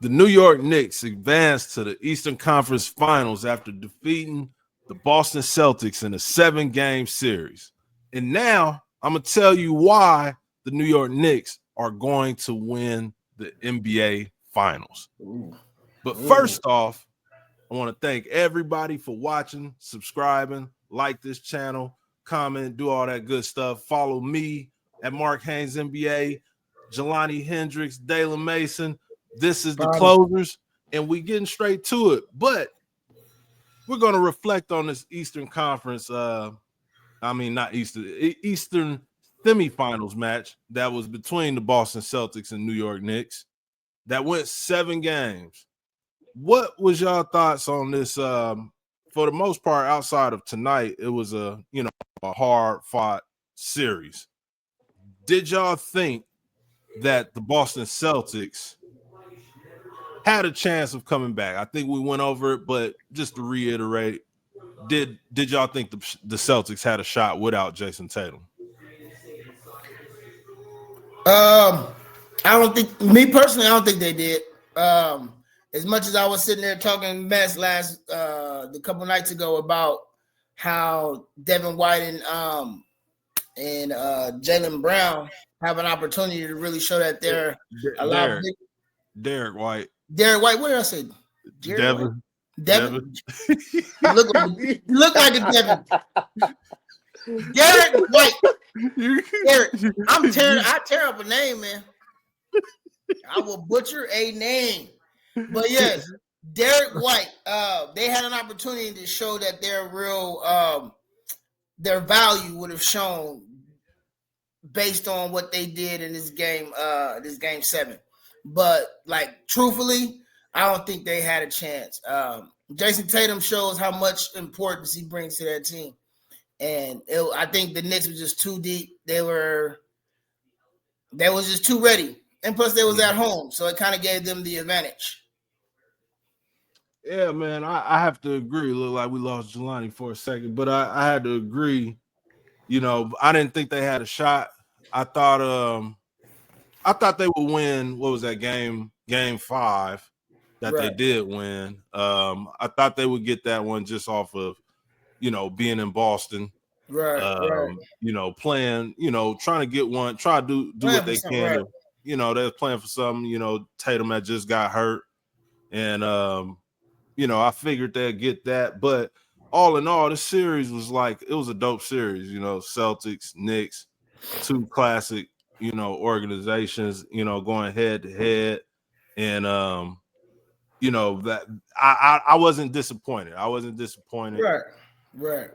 The New York Knicks advanced to the Eastern Conference Finals after defeating the Boston Celtics in a 7-game series. And now I'm going to tell you why the New York Knicks are going to win the NBA Finals. But first off, I want to thank everybody for watching, subscribing, like this channel, comment, do all that good stuff. Follow me at Mark Haynes NBA, Jelani Hendricks, Dalen Mason. This is the closers, and we getting straight to it. But we're going to reflect on this Eastern Conference, not Eastern semifinals match that was between the Boston Celtics and New York Knicks that went 7 games. What was y'all thoughts on this? For the most part, outside of tonight, it was a hard-fought series. Did y'all think that the Boston Celtics had a chance of coming back? I think we went over it, but just to reiterate, did y'all think the Celtics had a shot without Jason Tatum? I don't think, me personally, I don't think they did. As much as I was sitting there talking mess the couple nights ago about how Devin White and Jalen Brown have an opportunity to really show that they're a lot of Derek White. Derek White, what did I say? Devin. Look like a Devin. Derek White. Derek, I tear up a name, man. I will butcher a name. But yes, Derek White, they had an opportunity to show that their real their value would have shown based on what they did in this game 7. But like truthfully, I don't think they had a chance. Jason Tatum shows how much importance he brings to that team. And I think the Knicks were just too deep. They was just too ready. And plus they was at home. So it kind of gave them the advantage. Yeah, man, I have to agree. Look like we lost Jelani for a second, but I had to agree. I didn't think they had a shot. I thought they would win. What was that game 5 that They did win? I thought they would get that one just off of, being in Boston. Right. Playing, trying to get one, try to do what they can. Right. They're playing for something, Tatum had just got hurt. And I figured they'd get that, but all in all, this series was it was a dope series. Celtics, Knicks, 2 classic, organizations, going head to head, and that I wasn't disappointed. Right.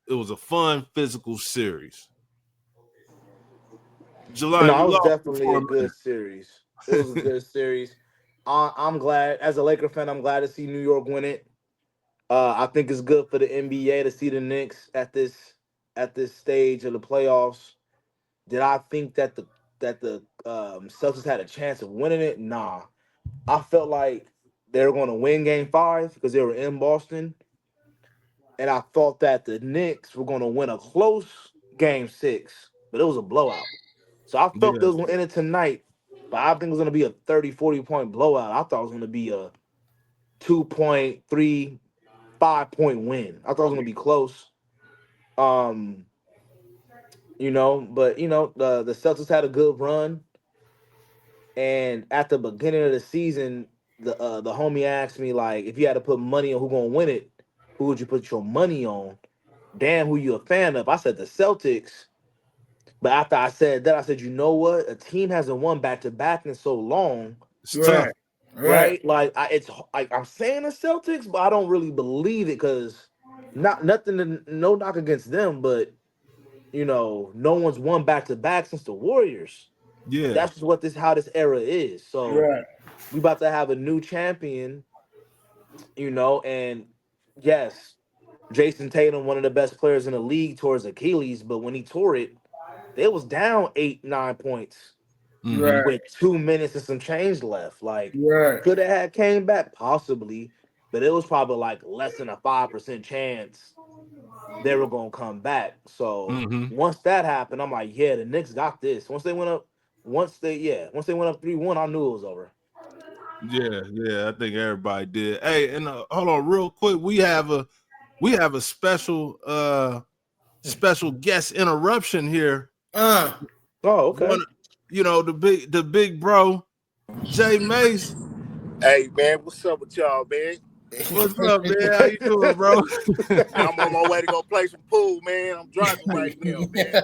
It was a fun physical series. July, it was definitely a good series. It was a good series. I'm glad, as a Laker fan, I'm glad to see New York win it. I think it's good for the NBA to see the Knicks at this stage of the playoffs. Did I think that the Celtics had a chance of winning it? Nah. I felt like they were going to win Game 5 because they were in Boston, and I thought that the Knicks were going to win a close Game 6, but it was a blowout. So I felt they was going to end it tonight. But I think it was going to be a 30, 40-point blowout. I thought it was going to be a 2.3, 5-point win. I thought it was going to be close. But the Celtics had a good run. And at the beginning of the season, the homie asked me, like, if you had to put money on who's going to win it, who would you put your money on? Damn, who you a fan of? I said the Celtics. But after I said that, I said, you know what? A team hasn't won back-to-back in so long. Right? Like, it's like I'm saying the Celtics, but I don't really believe it because no knock against them, but, no one's won back-to-back since the Warriors. Yeah. That's just how this era is. So we about to have a new champion, and yes, Jason Tatum, one of the best players in the league, tore his Achilles, but when he tore it, they was down 8-9 points with 2 minutes and some change left. Like, could have had came back possibly, but it was probably like less than a 5% chance they were gonna come back. So once that happened, I'm like, yeah, the Knicks got this. Once they went up 3-1, I knew it was over. Yeah. I think everybody did. Hey, and hold on, real quick. We have a special guest interruption here. Oh, okay. The big bro, Jay Mace. Hey man, what's up with y'all, man? What's up, man? How you doing, bro? I'm on my way to go play some pool, man. I'm driving right now, man.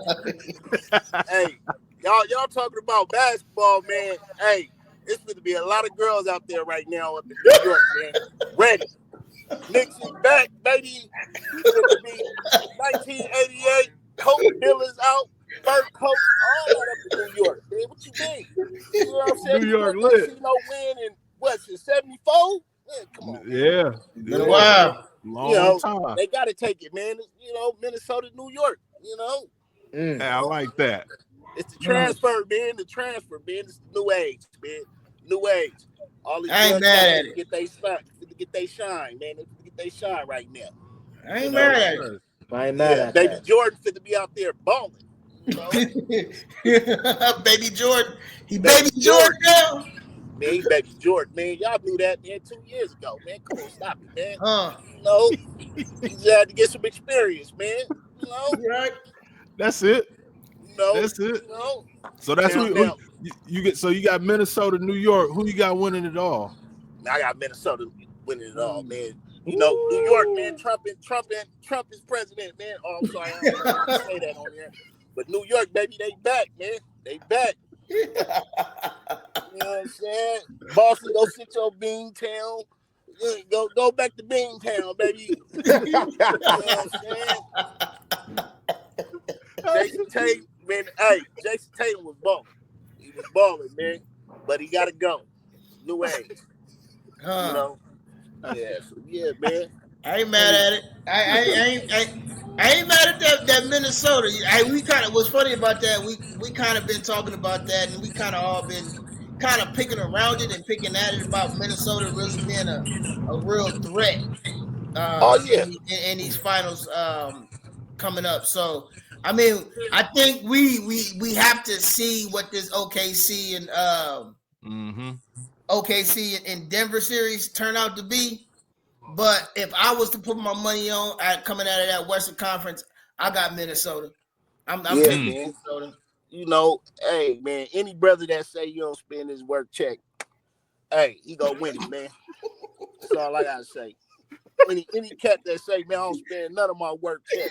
Hey, y'all talking about basketball, man. Hey, it's going to be a lot of girls out there right now up in New York, man. Ready. Knicks is back, baby. It's going to be 1988. Coach Hill is out. Fur coats, all that up in New York, man. What you mean? You know what I'm saying? New York you lit. see no win in, since 74? Man, come on, man. Yeah. Wow. Long time. They got to take it, man. Minnesota, New York, I like that. It's the transfer, man. The transfer, man. It's the new age, man. New age. All these I ain't mad at it. get they shine, man. They get they shine right now. I ain't mad at it. I ain't mad at Baby that. Jordan fit to be out there balling. Baby Jordan. Baby Jordan now. Man, he Baby Jordan, man. Y'all knew that, man, 2 years ago, man. Come on, stop it, man. He just had to get some experience, man. Right. That's it. That's it. So that's who you get. So you got Minnesota, New York. Who you got winning it all? I got Minnesota winning it all, man. New York, man. Trump is president, man. Oh, I'm sorry, I don't know how to say that on there. But New York, baby, they back, man. They back. You know what I'm saying? Boston, go sit your Beantown. Go back to Beantown, baby. You know what I'm saying? Jason Tatum, man. Hey, Jason Tatum was balling. He was balling, man. But he got to go. New age. Yeah, man. I ain't mad at it. I ain't mad at that Minnesota. We kind of what's funny about that. We kind of been talking about that, and we kind of all been kind of picking around it and picking at it about Minnesota really being a real threat. In these finals coming up. So I mean, I think we have to see what this OKC and OKC and Denver series turn out to be. But if I was to put my money on coming out of that Western Conference, I got Minnesota. I'm taking Minnesota. Hey man, any brother that say you don't spend his work check, hey, he gonna win it, man. That's all I gotta say. Any cat that say, man, I don't spend none of my work check,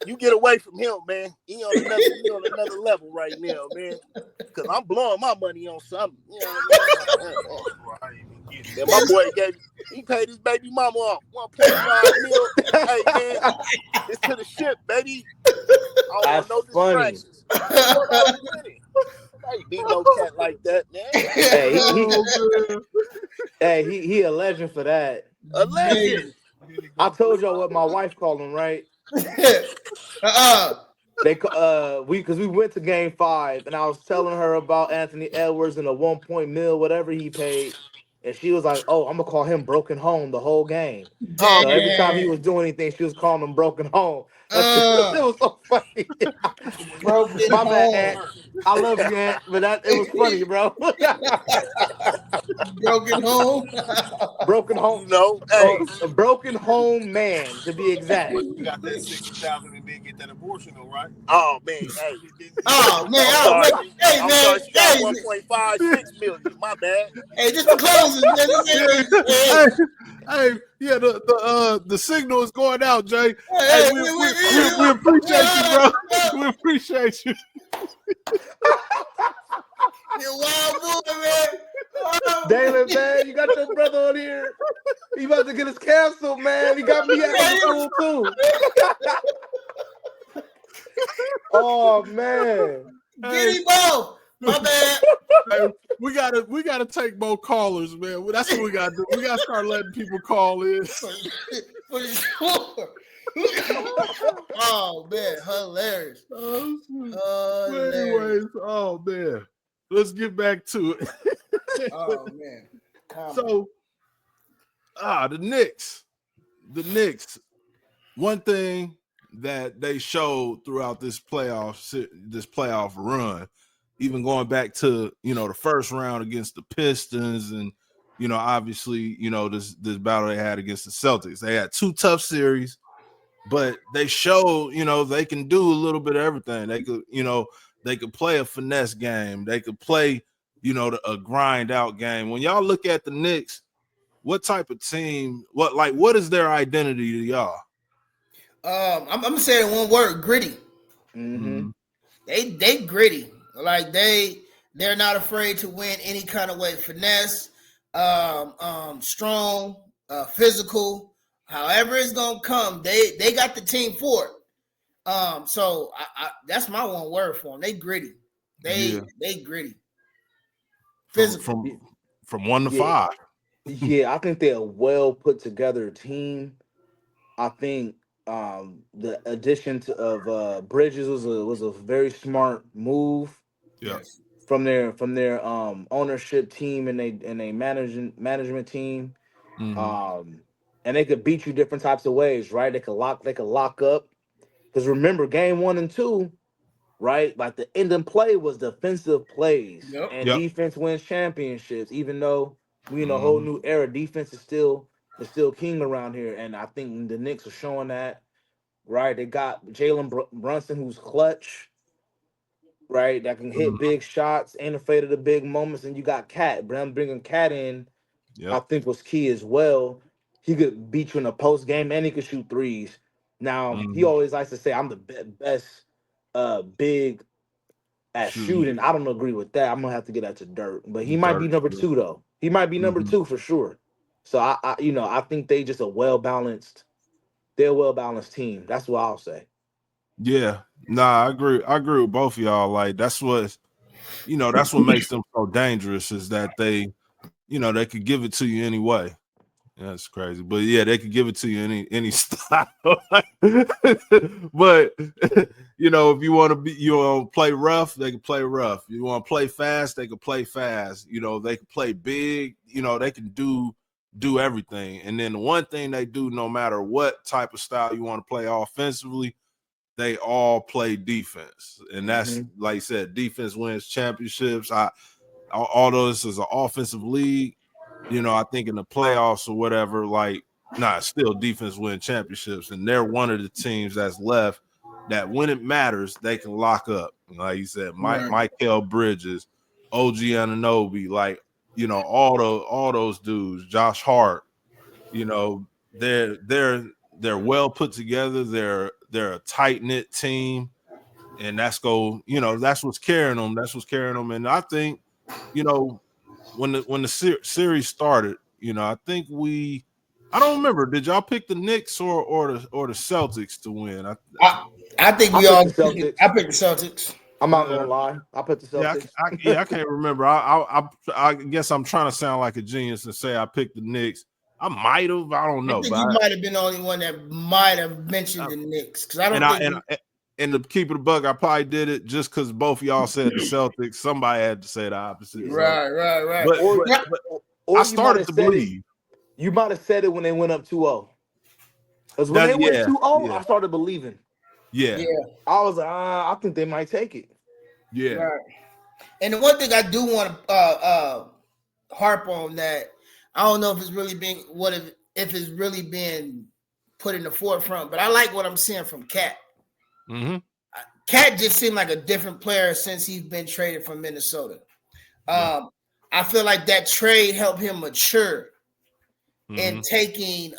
you get away from him, man. He on another level right now, man. Cause I'm blowing my money on something. You know what I mean? Yeah, my boy he paid his baby mama off 1.5 mil. Hey man, it's to the ship, baby. I don't want no distractions. I ain't beat no cat like that, man. He a legend for that. A legend. I told y'all what my wife called him, right? Because we went to Game 5, and I was telling her about Anthony Edwards and the 1 mil, whatever he paid, and she was like, "Oh, I'm gonna call him Broken Home the whole game." So every time he was doing anything, she was calling him Broken Home. It was so funny. Broken My home. bad, Aunt. I love you, Aunt, but it was funny, bro. Broken home. Broken home. A broken home man, to be exact. You got that 60,000 and didn't get that abortion, though, right? Oh man, hey. Oh man, I'm sorry, she got 1.56 million. My bad. Hey, just the closing, man. The signal is going out, Jay. Hey, we appreciate you, bro. We appreciate you. You wild boy, man. Jalen, man, you got your brother on here. He about to get us canceled, man. He got me at school too. Oh man, get him off. My bad. Hey, we gotta take more callers, man. That's what we gotta do. We gotta start letting people call in. For sure. Oh man, hilarious. Anyways, oh man, let's get back to it. Oh man. So, the Knicks. One thing that they showed throughout this playoff run, even going back to the first round against the Pistons and obviously, this battle they had against the Celtics. They had 2 tough series, but they showed, they can do a little bit of everything. They could, they could play a finesse game. They could play, a grind out game. When y'all look at the Knicks, what type of team, what is their identity to y'all? I'm gonna say it in one word: gritty. Mm-hmm. They gritty. Like they're not afraid to win any kind of way. Finesse, strong, physical. However it's gonna come, they got the team for it. So I that's my one word for them. They gritty. They gritty. Physical. From 1 to 5. Yeah, I think they're a well put together team. I think the addition of Bridges was a very smart move. Yeah. Yes. From their ownership team and they management team. Mm-hmm. And they could beat you different types of ways, right? They could lock up. Because remember, game 1 and 2, right? Like the end of play was defensive plays, Yep. and Yep. defense wins championships. Even though we in a whole Mm-hmm. new era, defense is still king around here, and I think the Knicks are showing that. Right? They got Jalen Brunson, who's clutch, right? That can hit big shots, ain't afraid of the big moments, and you got Cat. But I'm bringing Cat in, I Yep. think was key as well. He could beat you in a post game, and he could shoot threes. Now he Mm-hmm. always likes to say, "I'm the best big at Shooting. shooting." I don't agree with that. I'm gonna have to get that to Dirt, but he might be Dirt. number 2 though. He might be number Mm-hmm. 2 for sure. So I think they just a well balanced. They're a well balanced team. That's what I'll say. Yeah. Nah, I agree. I agree with both of y'all. Like that's what makes them so dangerous is that they they could give it to you anyway. That's crazy, but yeah, they could give it to you any style. But if you want to play rough, they can play rough. You want to play fast, they can play fast. They can play big. They can do everything. And then the one thing they do, no matter what type of style you want to play offensively, they all play defense, and that's like I said, defense wins championships. Although this is an offensive league, I think in the playoffs or whatever, still defense win championships, and they're one of the teams that's left that when it matters, they can lock up. Like you said, Michael Bridges, OG Anunoby, all those dudes, Josh Hart, they're well put together. They're a tight knit team, and that's what's carrying them. That's what's carrying them. And I think, when the series started, I think I don't remember. Did y'all pick the Knicks or the Celtics to win? I think I we picked all. the Celtics. I picked the Celtics. I'm not gonna lie. I put the Yeah, Celtics. I can't remember. I guess I'm trying to sound like a genius and say I picked the Knicks. I might have. I don't I know, think but you might have been the only one that might have mentioned the Knicks because I don't think. And to keep it a bug, I probably did it just because both of y'all said the Celtics. Somebody had to say the opposite. Right. But, Or, but, but or I you might started have to said believe. You might have said it when they went up 2-0. Because when they went 2-0, I started believing. Yeah. I was like, I think they might take it. Yeah. Right. And the one thing I do want to harp on that, I don't know if it's really being if it's really being put in the forefront, but I like what I'm seeing from Cat. Mm-hmm. Cat just seemed like a different player since he's been traded from Minnesota. I feel like that trade helped him mature in taking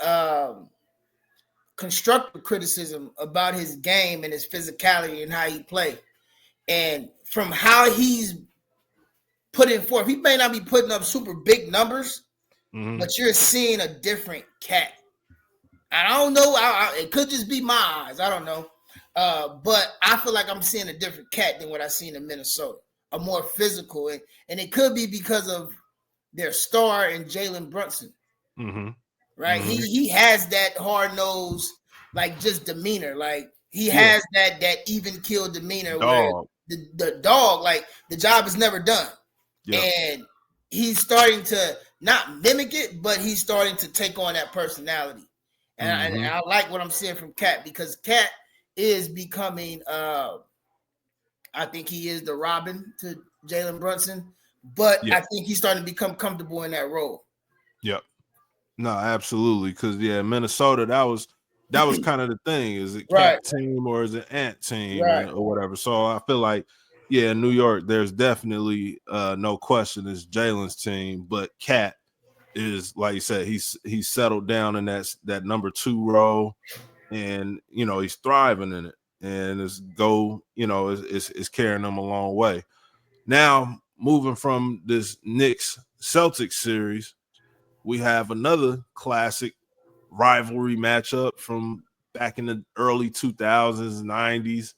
constructive criticism about his game and his physicality and how he played. And from how he's putting forth, he may not be putting up super big numbers, but you're seeing a different Cat. I don't know. It could just be my eyes. I don't know. But I feel like I'm seeing a different Cat than what I seen in Minnesota. A more physical. And it could be because of their star in Jalen Brunson. Right? He has that hard-nosed, like just demeanor. Like he has that even keel demeanor where the dog, like the job is never done. And he's starting to not mimic it, but he's starting to take on that personality. And I like what I'm seeing from Cat because Cat is becoming I think he is the Robin to Jalen Brunson, but I think he's starting to become comfortable in that role. Yep. No, absolutely. Because Minnesota, that was kind of the thing. Is it Right. cat team or is it ant team Right. or whatever? So I feel like, New York, there's definitely no question it's Jalen's team, but Cat is, like you said, he's settled down in that number 2 role, and he's thriving in it, and it's carrying them a long way. Now, moving from this Knicks Celtics series, we have another classic rivalry matchup from back in the early 2000s, 90s,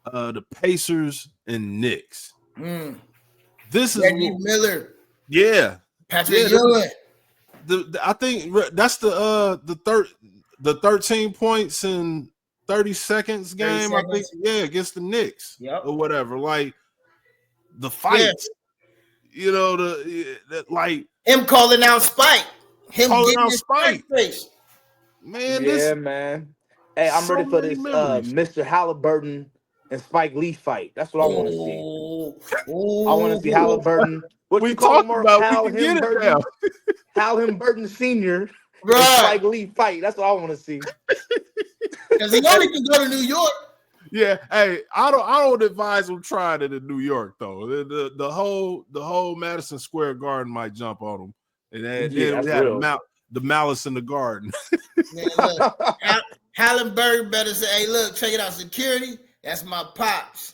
the Pacers and Knicks. This is Reggie Miller. Yeah. Patrick Ewing. I think that's the 13 points in 30 seconds game. 30 I think, seconds. against the Knicks, Yep. or whatever. Like the fights, like him calling out Spike, him calling getting out his Spike. face. Man, man. Hey, I'm so ready for many this memories. Mr. Halliburton and Spike Lee fight. That's what I want to see. I want to see Halliburton. What we you call him, talked about? Hal We can get it now. Hal Burton Sr. Right. and Spike Lee fight. That's what I want to see. Because he only can go to New York. Yeah, hey, I don't advise him trying it in New York though. The whole Madison Square Garden might jump on him, and then we had the malice in the garden. Man, look, Halliburton better say, "Hey, look, check it out, security. That's my pops.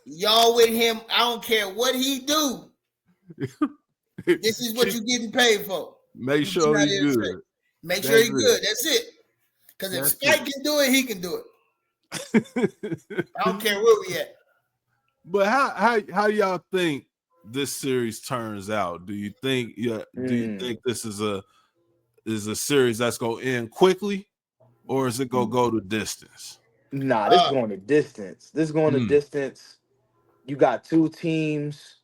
Y'all with him. I don't care what he do. This is what you're getting paid for. Make sure he's good. Make sure he's good. That's it. Because if Spike can do it, he can do it. I don't care where we at." But how y'all think this series turns out? Do you think this is a series that's gonna end quickly, or is it gonna go to distance? Nah, this is going to distance. This is going to distance. You got two teams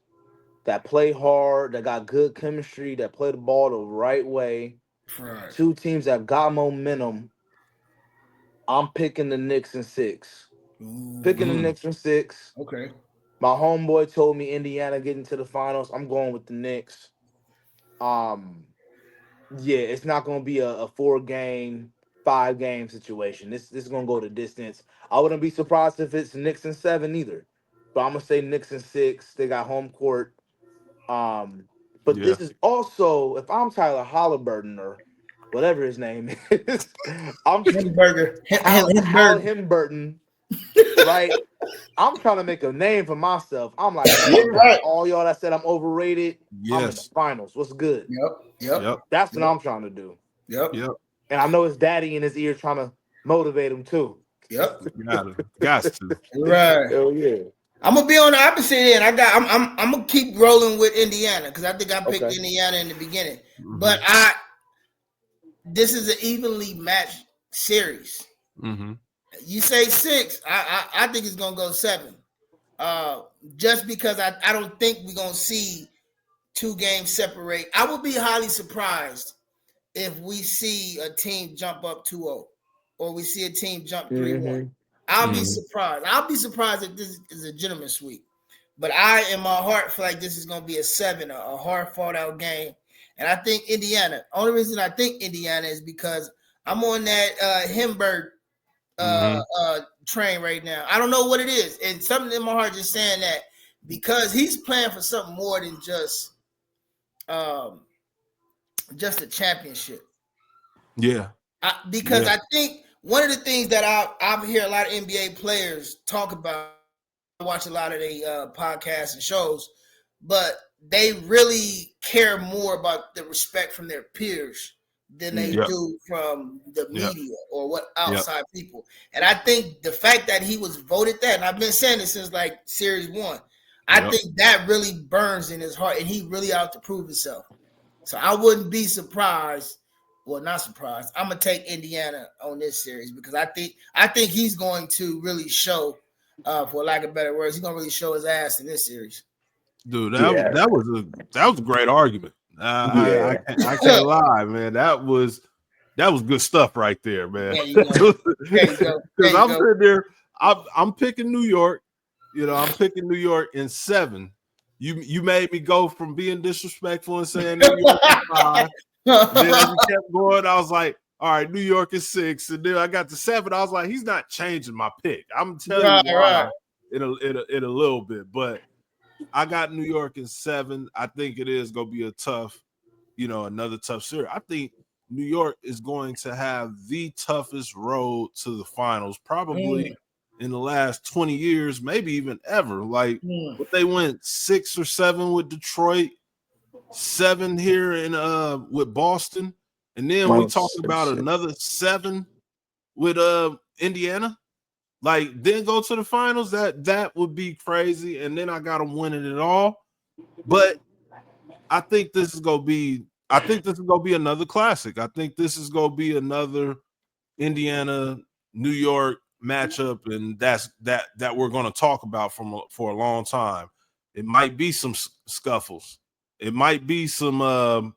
that play hard, that got good chemistry, that play the ball the right way. Right. Two teams that got momentum. I'm picking the Knicks in 6. Picking the Knicks in 6. Okay. My homeboy told me Indiana getting to the finals. I'm going with the Knicks. It's not going to be a 4-game, 5-game situation. This is going to go the distance. I wouldn't be surprised if it's Knicks in 7 either. But I'm going to say Knicks in 6. They got home court. This is also, if I'm Tyler Halliburton or whatever his name is, I'm Halliburton, right? I'm trying to make a name for myself. I'm like, all y'all that said I'm overrated, I'm in the finals. What's good? Yep. That's what I'm trying to do. Yep. And I know his daddy in his ear trying to motivate him too. Yep. Got to. Right. Hell yeah. I'm gonna be on the opposite end. I'm gonna keep rolling with Indiana because I think I picked Indiana in the beginning. But this is an evenly matched series. You say 6, I think it's gonna go 7. Just because I don't think we're gonna see 2 games separate. I would be highly surprised if we see a team jump up 2-0 or we see a team jump 3-1. I'll be surprised. I'll be surprised if this is a gentleman's sweep. But I, in my heart, feel like this is going to be a 7, a hard fought out game. And I think Indiana. Only reason I think Indiana is because I'm on that Himberg train right now. I don't know what it is, and something in my heart just saying that because he's playing for something more than just a championship. Yeah. I think one of the things that I hear a lot of NBA players talk about, I watch a lot of their podcasts and shows, but they really care more about the respect from their peers than they do from the media or what outside people. And I think the fact that he was voted that, and I've been saying this since like series 1, I think that really burns in his heart, and he really out to prove himself. So I wouldn't be surprised. Well, not surprised. I'm gonna take Indiana on this series because I think he's going to really show, for lack of better words, he's gonna really show his ass in this series. Dude, that was a great argument. I can't lie, man. That was good stuff right there, man. There you go. Because I'm sitting there, I'm picking New York. I'm picking New York in 7. You made me go from being disrespectful and saying New York in 5 And then as it kept going, I was like, all right, New York is 6. And then I got to 7. I was like, he's not changing my pick. I'm telling you why in a little bit. But I got New York in 7. I think it is going to be a tough, another tough series. I think New York is going to have the toughest road to the finals, probably in the last 20 years, maybe even ever. Like, but they went 6 or 7 with Detroit, 7 here in with Boston, and then we talking about another 7 with Indiana. Like, then go to the finals. That would be crazy. And then I got them winning it all. But I think this is gonna be another classic. I think this is gonna be another Indiana New York matchup, and that's that we're gonna talk about for a long time. It might be some scuffles. It might be some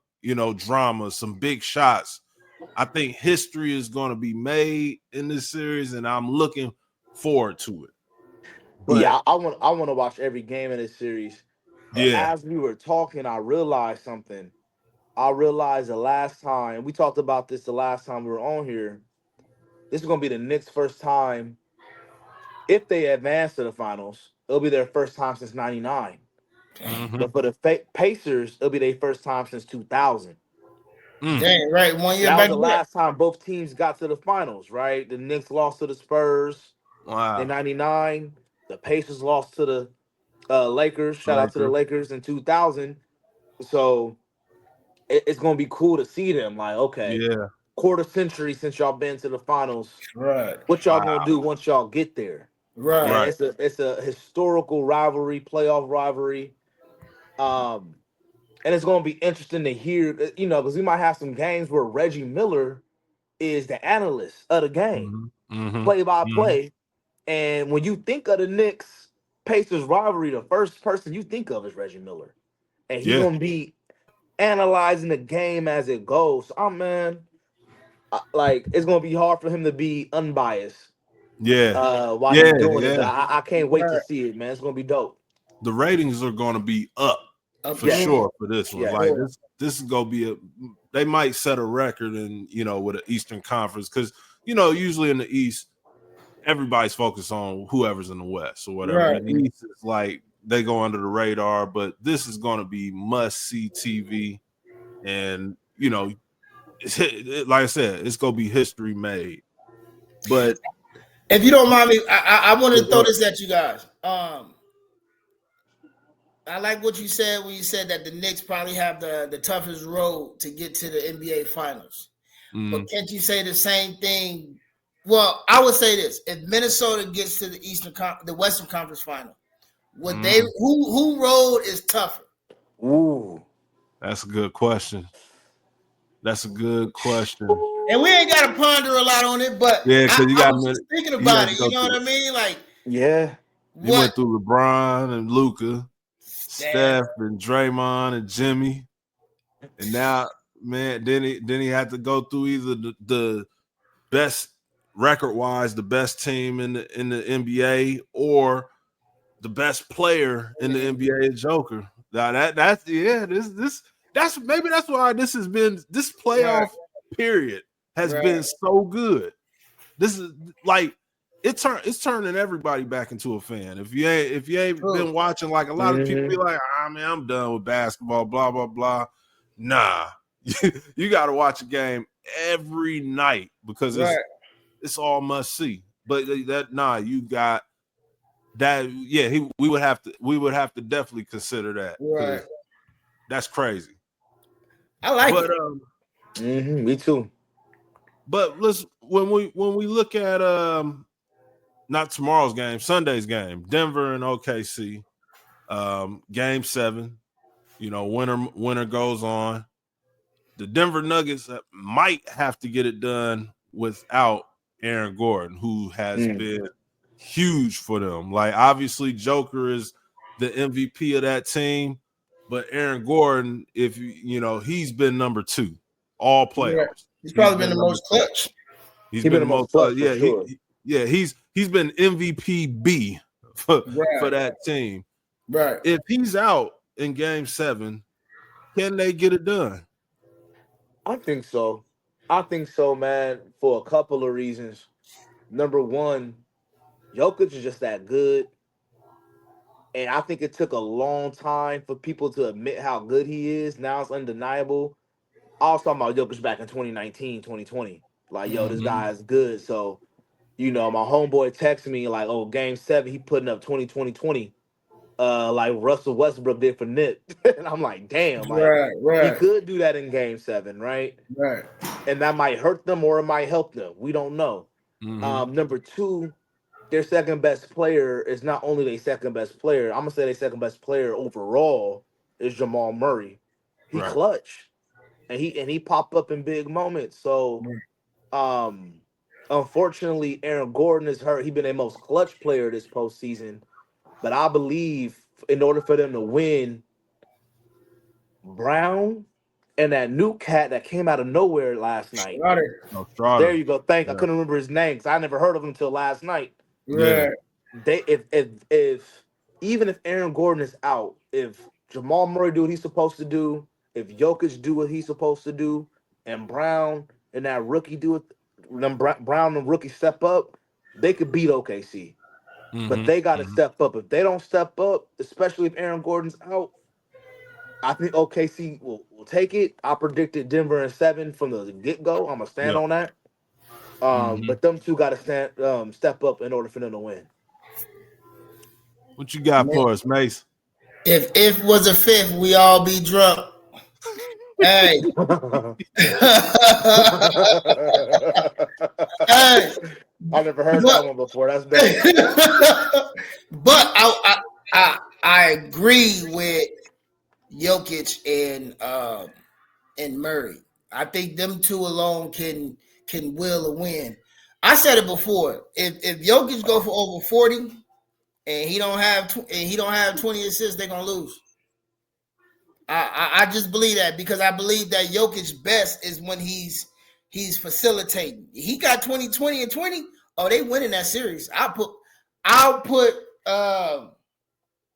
drama, some big shots. I think history is going to be made in this series, and I'm looking forward to it. But I want to watch every game in this series. And as we were talking, I realized something. I realized the last time we talked about this, the last time we were on here, this is going to be the Knicks' first time. If they advance to the finals, it'll be their first time since '99. But for the Pacers, it'll be their first time since 2000. Dang, right. 1 year that back. was the last time both teams got to the finals, right? The Knicks lost to the Spurs in '99. The Pacers lost to the Lakers. Shout out to the Lakers in 2000. So it's going to be cool to see them. Like, okay, quarter century since y'all been to the finals. Right. What y'all going to do once y'all get there? Right. And it's a historical rivalry, playoff rivalry. And it's going to be interesting to hear, because we might have some games where Reggie Miller is the analyst of the game, play by play. And when you think of the Knicks Pacers rivalry, the first person you think of is Reggie Miller, and he's going to be analyzing the game as it goes. It's going to be hard for him to be unbiased. While he's doing it, but I can't wait to see it, man. It's going to be dope. The ratings are going to be up for sure for this one. Like this is going to be they might set a record in with an Eastern Conference, because usually in the East everybody's focused on whoever's in the West or whatever. Right. In the East, it's like they go under the radar, but this is going to be must-see TV, and like I said, it's going to be history made. But if you don't mind me, I want to throw this at you guys. I like what you said when you said that the Knicks probably have the toughest road to get to the NBA Finals. But can't you say the same thing? Well, I would say this: if Minnesota gets to the Western Conference Final, would they? Who road is tougher? Ooh, that's a good question. That's a good question. And we ain't got to ponder a lot on it, but I was just thinking about it. You know what I mean? Like, yeah, you went through LeBron and Luka, Steph and Draymond and Jimmy, and now, man, then he had to go through either the best record-wise, the best team in the NBA, or the best player in the NBA, Joker. Now that's maybe that's why this has been this playoff period has been so good. This is like it's turning everybody back into a fan. If you ain't been watching, like a lot of people be like, man, I'm done with basketball, blah blah blah. Nah, you got to watch a game every night because it's all must see. But you got that. Yeah, we would have to definitely consider that. Right. That's crazy. I like it. Me too. But when we look at not tomorrow's game, Sunday's game, Denver and OKC, game 7, winner goes on. The Denver Nuggets might have to get it done without Aaron Gordon, who has been huge for them. Like, obviously Joker is the MVP of that team, but Aaron Gordon, if he's been number 2 all playoffs. Yeah. He's probably been the most clutch. He's been the most clutch. Yeah, sure. He's been MVP B for that team. Right. If he's out in game 7, can they get it done? I think so. I think so, man, for a couple of reasons. Number one, Jokic is just that good. And I think it took a long time for people to admit how good he is. Now it's undeniable. I was talking about Jokic back in 2019, 2020. Like, yo, this Mm-hmm. guy is good. So, my homeboy texted me like, oh, game 7, he putting up 20, like Russell Westbrook did for Nip. And I'm like, damn, like Right, he right, could do that in game 7, right? right. And that might hurt them or it might help them. We don't know. Mm-hmm. Number two, their second best player is not only their second best player. I'm gonna say their second best player overall is Jamal Murray. He Right. clutch and he pop up in big moments. So, um, unfortunately, Aaron Gordon is hurt. He been their most clutch player this postseason. But I believe in order for them to win, Brown and that new cat that came out of nowhere last night. Strider. No, There Strada. you go. Thank. I Yeah. couldn't remember his name because I never heard of him until last night. Yeah. Right. They if even if Aaron Gordon is out, if Jamal Murray do what he's supposed to do, if Jokic do what he's supposed to do, and Brown and that rookie do it, then Brown and rookie step up, they could beat OKC. But Mm-hmm. they got to Mm-hmm. step up. If they don't step up, especially if Aaron Gordon's out, I think OKC will take it. I predicted Denver in 7 from the get go. I'm gonna stand Yep. on that. Mm-hmm. But them two got to step up in order for them to win. What you got Man, for us, Mace? if was a fifth, we all be drunk. Hey. Hey. I never heard But, that one before. That's dope. but I agree with Jokic and Murray. I think them two alone can will a win. I said it before. If Jokic go for over 40 and he don't have 20 assists, they're gonna lose. I just believe that because I believe that Jokic best is when he's facilitating. He got 20, 20, and 20. Oh, they winning that series. I'll put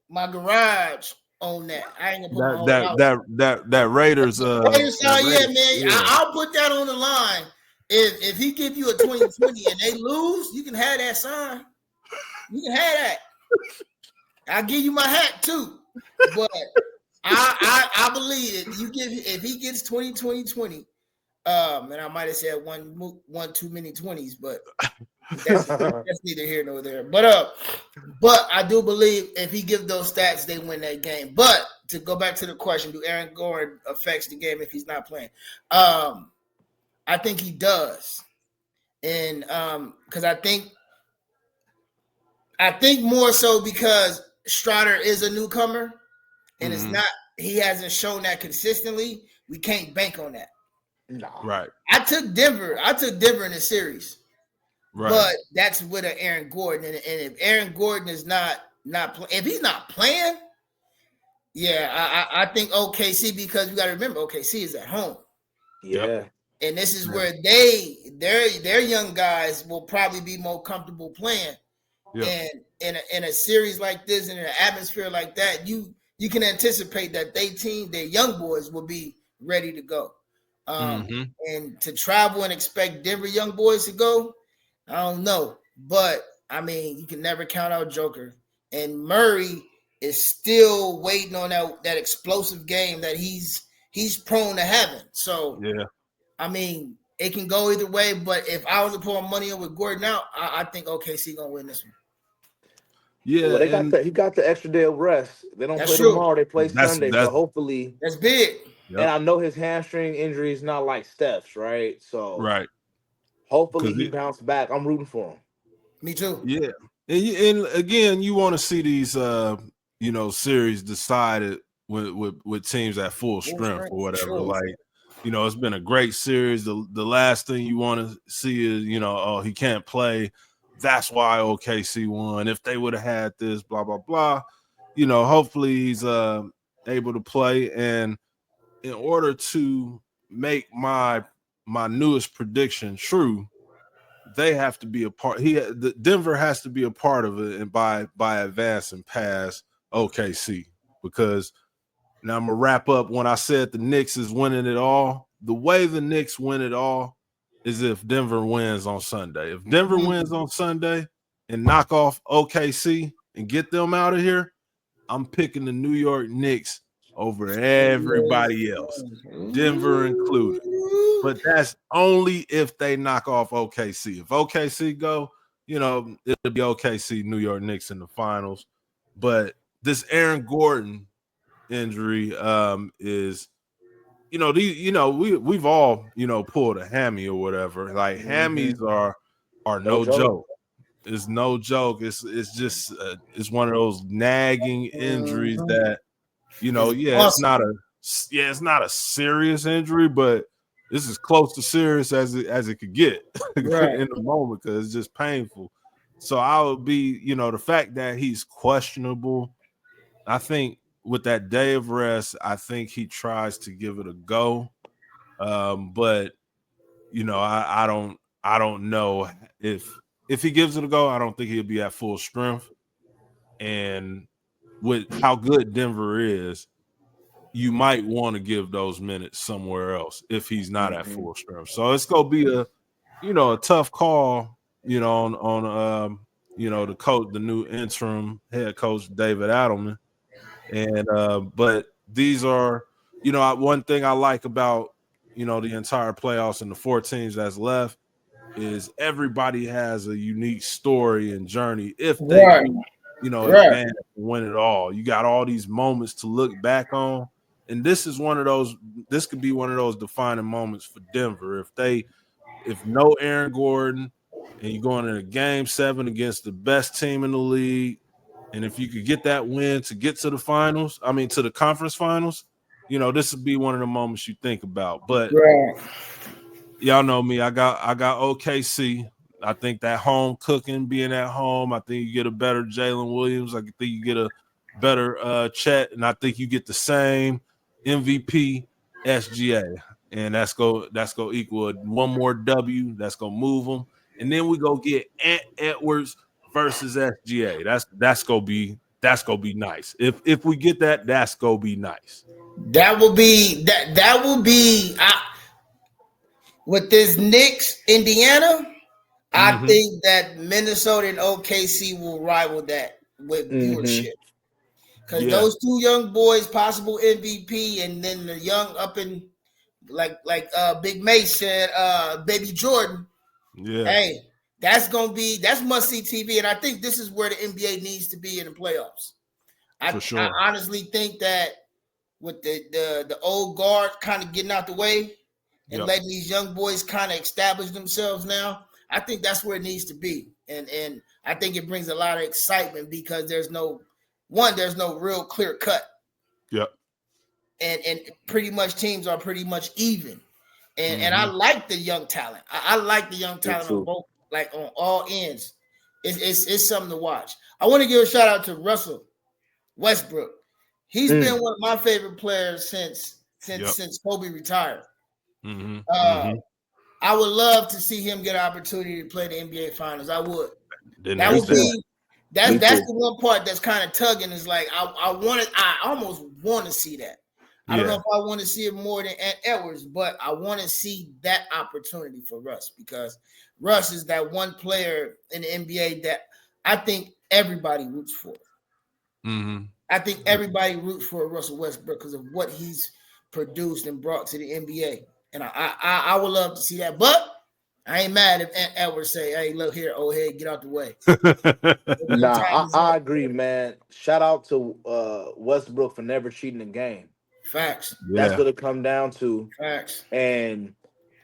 my garage on that. I ain't gonna put my whole house. That Raiders Raiders that yeah, Raiders, man. yeah. I'll put that on the line. If he give you a 20-20 and they lose, you can have that sign. You can have that. I'll give you my hat too. But I believe if he gets 20-20-20, and I might have said one too many 20s, but that's neither here nor there. But I do believe if he gives those stats, they win that game. But to go back to the question, do Aaron Gordon affects the game if he's not playing? I think he does, and because I think more so because Strider is a newcomer, and it's not. He hasn't shown that consistently. We can't bank on that. No. Right. I took Denver in the series. Right. But that's with an Aaron Gordon, and if Aaron Gordon is not if he's not playing, yeah, I think OKC, because you got to remember OKC is at home. Yeah. And this is where their young guys will probably be more comfortable playing. Yeah. And in a series like this, in an atmosphere like that, you can anticipate that their young boys will be ready to go. And to travel and expect Denver young boys to go, I don't know. But I mean, you can never count out Joker. And Murray is still waiting on that explosive game that he's prone to having. So yeah, I mean, it can go either way. But if I was to put money in with Gordon out, I think OKC gonna win this one. Yeah, well, he got the extra day of rest. They don't play tomorrow; they play Sunday. So hopefully, that's big. Yep. And I know his hamstring injury is not like Steph's, right? So hopefully he bounced back. I'm rooting for him. Me too. Yeah, and again, you want to see these series decided with teams at full strength or whatever. Sure. Like, it's been a great series. The last thing you want to see is he can't play. That's why OKC won. If they would have had this, blah blah blah. Hopefully he's able to play. And in order to make my newest prediction true, they have to be a part. Denver has to be a part of it, and by advancing past OKC, because now I'm gonna wrap up. When I said the Knicks is winning it all, the way the Knicks win it all is if Denver wins on Sunday. If Denver wins on Sunday and knock off OKC and get them out of here, I'm picking the New York Knicks over everybody else, Denver included. But that's only if they knock off OKC. If OKC go, it'll be OKC, New York Knicks in the finals. But this Aaron Gordon injury is, we've all, pulled a hammy or whatever. Like hammies are no joke. It's no joke. It's just it's one of those nagging injuries that, it's not a serious injury, but this is close to serious as it could get in the moment because it's just painful. So I would be, the fact that he's questionable, I think with that day of rest, I think he tries to give it a go. But I don't know if he gives it a go. I don't think he'll be at full strength. And with how good Denver is, you might want to give those minutes somewhere else if he's not at full strength. So it's gonna be a tough call, on the coach, the new interim head coach David Adelman. And but these are, one thing I like about the entire playoffs and the 4 teams that's left is everybody has a unique story and journey if they advance and win it all. You got all these moments to look back on. And this is one of those, this could be one of those defining moments for Denver. If no Aaron Gordon and you're going in a game 7 against the best team in the league, and if you could get that win to get to the finals, to the conference finals, this would be one of the moments you think about. But y'all know me, I got OKC. I think that home cooking, being at home, I think you get a better Jalen Williams. I think you get a better Chet, and I think you get the same MVP SGA, and that's go equal one more W. That's gonna move them, and then we go get Ant Edwards versus SGA. That's gonna be nice. If we get that, that's gonna be nice. That will be with this Knicks Indiana. I think that Minnesota and OKC will rival that with viewership. Because those 2 young boys, possible MVP, and then the young up in like Big Mace said, Baby Jordan. Yeah. Hey, that's must see TV, and I think this is where the NBA needs to be in the playoffs. For sure. I honestly think that with the old guard kind of getting out the way and letting these young boys kind of establish themselves now, I think that's where it needs to be, and I think it brings a lot of excitement because there's no real clear cut. Yep. And pretty much teams are pretty much even. And I like the young talent. I like the young talent on both, like on all ends. It's something to watch. I want to give a shout out to Russell Westbrook. He's been one of my favorite players since Kobe retired. I would love to see him get an opportunity to play the NBA Finals. I would. That's the one part that's kind of tugging. Is like I almost want to see that. I don't know if I want to see it more than Edwards, but I want to see that opportunity for Russ because Russ is that one player in the NBA that I think everybody roots for. I think everybody roots for Russell Westbrook because of what he's produced and brought to the NBA. And I would love to see that. But I ain't mad if Edwards say, hey, look here, old head, get out the way. I agree, man. Shout out to Westbrook for never cheating a game. Facts. That's what it come down to. Facts. And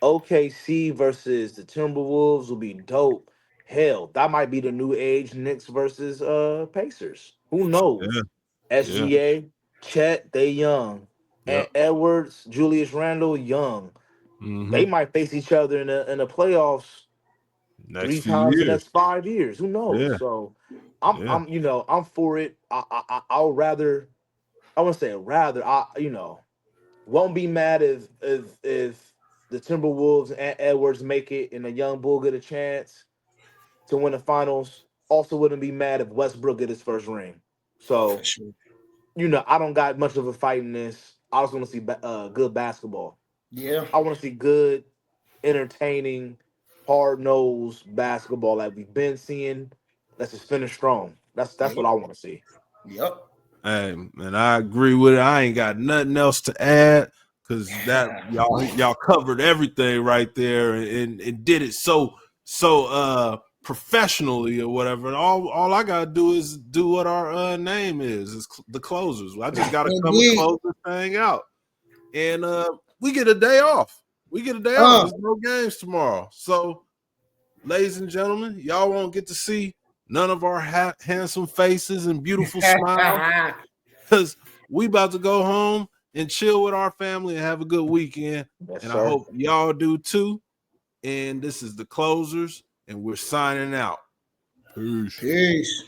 OKC versus the Timberwolves will be dope. Hell, that might be the new age Knicks versus Pacers. Who knows? SGA, Chet, they young. And Edwards, Julius Randle, young. They might face each other in the playoffs next 3 times in the next 5 years. Who knows? So I'm for it. I'll rather. I wouldn't say rather. Won't be mad if the Timberwolves and Edwards make it and the young bull get a chance to win the finals. Also, wouldn't be mad if Westbrook get his first ring. So, I don't got much of a fight in this. I just want to see good basketball. Yeah. I want to see good, entertaining, hard-nosed basketball like we've been seeing. Let's just finish strong. That's Yep. what I want to see. Yep. Hey, and I agree with it. I ain't got nothing else to add because that y'all covered everything right there and did it so professionally or whatever. And all I gotta do is do what our name is the closers. I just gotta come and Indeed. close this thing out. And we get a day off. There's no games tomorrow. So, ladies and gentlemen, y'all won't get to see none of our handsome faces and beautiful smiles because we about to go home and chill with our family and have a good weekend. Yes, And I sir. hope y'all do too. And this is the closers, and we're signing out. Peace. Peace.